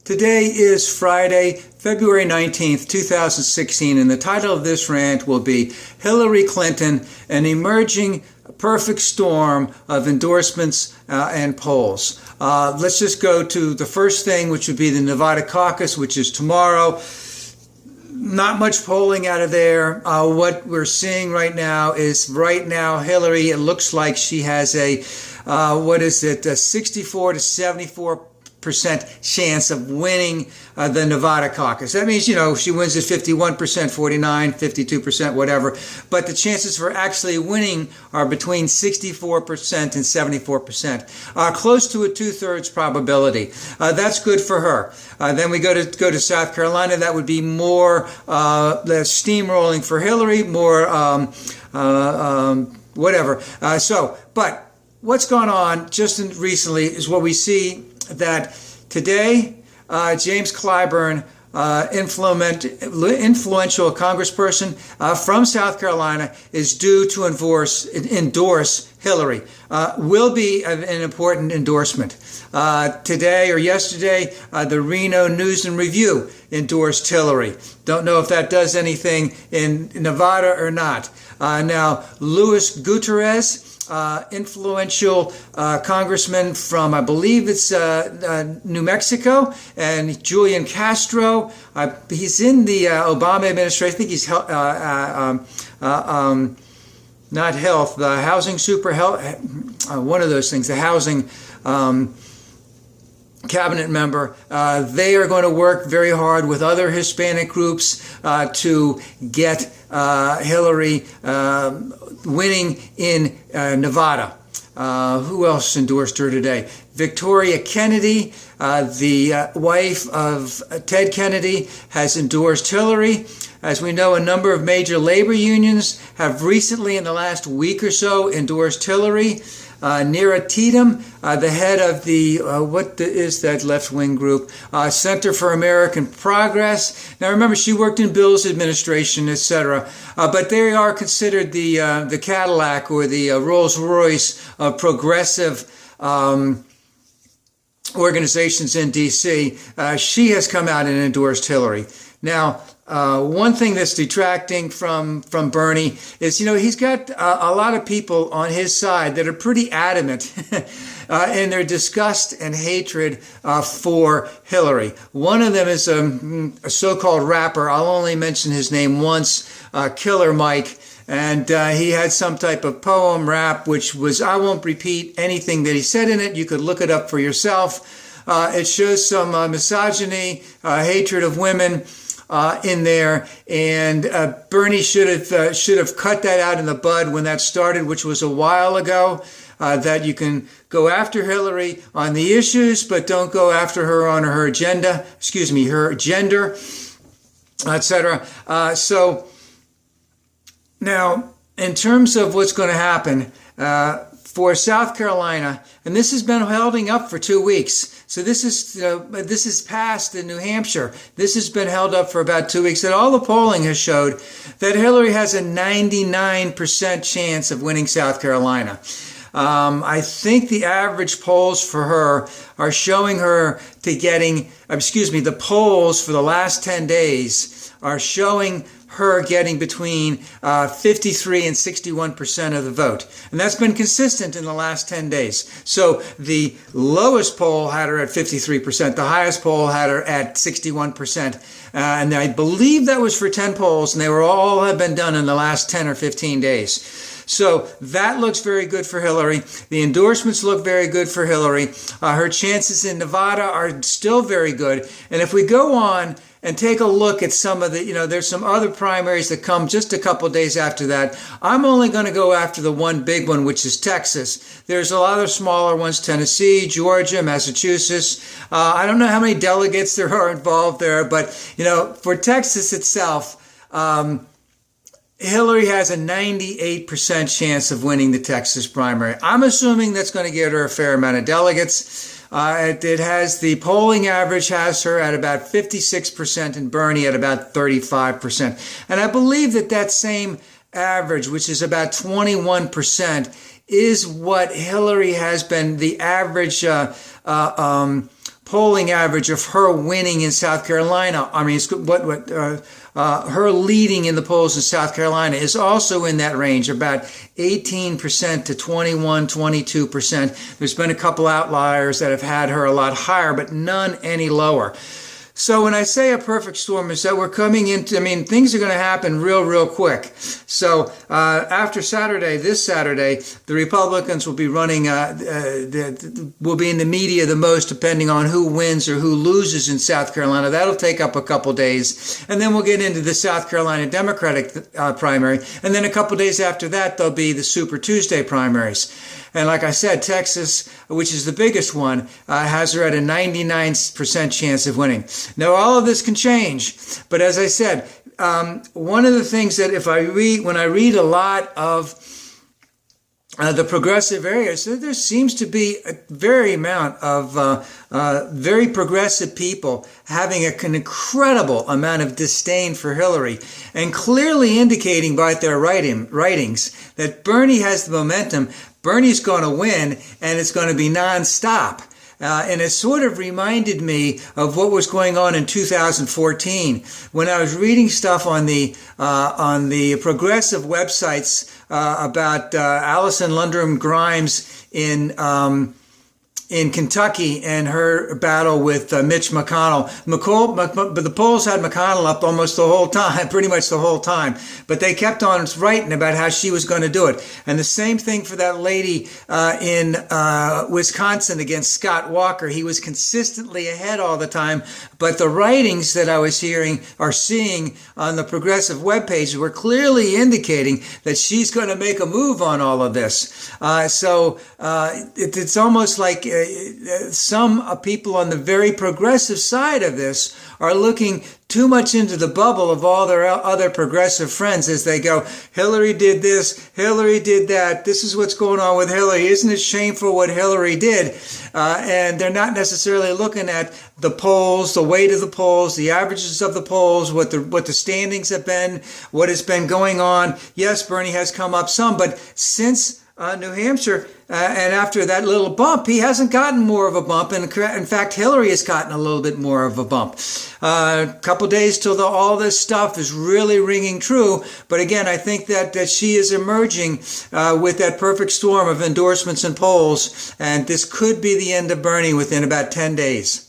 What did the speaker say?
Today is Friday, February 19th, 2016, and the title of this rant will be Hillary Clinton, an emerging perfect storm of endorsements and polls. Let's just go to the first thing, which would be the Nevada caucus, which is tomorrow. Not much polling out of there. What we're seeing right now is Hillary, it looks like she has a 64 to 74% chance of winning the Nevada caucus. That means, she wins at 51%, 49, 52%, whatever. But the chances for actually winning are between 64% and 74%. Close to a 2/3 probability. That's good for her. Then we go to South Carolina. That would be more steamrolling for Hillary, more whatever. But what's gone on just recently is what we see that today, James Clyburn, influential congressperson from South Carolina, is due to endorse Hillary. Will be an important endorsement. Today or yesterday, the Reno News and Review endorsed Hillary. Don't know if that does anything in Nevada or not. Now, Luis Gutierrez, influential congressman from, I believe it's New Mexico, and Julian Castro. He's in the Obama administration. I think he's not health, the housing one of those things, the housing cabinet member. They are going to work very hard with other Hispanic groups to get Hillary winning in Nevada. Who else endorsed her today? Victoria Kennedy, the wife of Ted Kennedy, has endorsed Hillary. As we know, a number of major labor unions have recently, in the last week or so, endorsed Hillary. Neera Tatum, the head of the, what is that left-wing group? Center for American Progress. Now remember, she worked in Bill's administration, etc. But they are considered the Cadillac or the Rolls-Royce of progressive organizations in D.C. She has come out and endorsed Hillary. Now, one thing that's detracting from Bernie is, he's got a lot of people on his side that are pretty adamant in their disgust and hatred for Hillary. One of them is a so-called rapper. I'll only mention his name once, Killer Mike. And he had some type of poem rap, which was, I won't repeat anything that he said in it. You could look it up for yourself. It shows some misogyny, hatred of women in there, and Bernie should have cut that out in the bud when that started, which was a while ago. That you can go after Hillary on the issues, but don't go after her on her agenda. Her gender, etc. So now, in terms of what's going to happen for South Carolina, and this has been holding up for 2 weeks. So this is past in New Hampshire. This has been held up for about 2 weeks. And all the polling has showed that Hillary has a 99% chance of winning South Carolina. I think the average polls for her are showing her to getting, the polls for the last 10 days are showing her getting between 53 and 61% of the vote. And that's been consistent in the last 10 days. So the lowest poll had her at 53%. The highest poll had her at 61%. And I believe that was for 10 polls, and they all have been done in the last 10 or 15 days. So that looks very good for Hillary. The endorsements look very good for Hillary. Her chances in Nevada are still very good. And if we go on and take a look at some of the, there's some other primaries that come just a couple days after that. I'm only going to go after the one big one, which is Texas. There's a lot of smaller ones, Tennessee, Georgia, Massachusetts. I don't know how many delegates there are involved there, but, for Texas itself, Hillary has a 98% chance of winning the Texas primary. I'm assuming that's going to get her a fair amount of delegates. It has, the polling average has her at about 56% and Bernie at about 35%. And I believe that same average, which is about 21%, is what Hillary has been the average polling average of her winning in South Carolina, I mean, her leading in the polls in South Carolina is also in that range, about 18% to 21, 22%. There's been a couple outliers that have had her a lot higher, but none any lower. So when I say a perfect storm, is that we're coming into, I mean, things are going to happen real quick. So after Saturday, this Saturday, the Republicans will be running, will be in the media the most, depending on who wins or who loses in South Carolina. That'll take up a couple days. And then we'll get into the South Carolina Democratic primary. And then a couple days after that, there'll be the Super Tuesday primaries. And like I said, Texas, which is the biggest one, has her at a 99% chance of winning. Now, all of this can change, but as I said, one of the things that when I read a lot of the progressive areas, there seems to be a very amount of very progressive people having an incredible amount of disdain for Hillary, and clearly indicating by their writings that Bernie has the momentum. Bernie's going to win, and it's going to be nonstop. And it sort of reminded me of what was going on in 2014 when I was reading stuff on the progressive websites about Alison Lundgren Grimes in Kentucky and her battle with Mitch McConnell. But the polls had McConnell up almost the whole time, pretty much the whole time. But they kept on writing about how she was going to do it. And the same thing for that lady in Wisconsin against Scott Walker. He was consistently ahead all the time. But the writings that I was seeing on the progressive webpage were clearly indicating that she's going to make a move on all of this. So it's almost like some people on the very progressive side of this are looking too much into the bubble of all their other progressive friends as they go, Hillary did this, Hillary did that, this is what's going on with Hillary, isn't it shameful what Hillary did? And they're not necessarily looking at the polls, the weight of the polls, the averages of the polls, what the standings have been, what has been going on. Yes, Bernie has come up some, but since New Hampshire, and after that little bump, he hasn't gotten more of a bump. And in fact, Hillary has gotten a little bit more of a bump. A couple days till all this stuff is really ringing true. But again, I think that she is emerging with that perfect storm of endorsements and polls. And this could be the end of Bernie within about 10 days.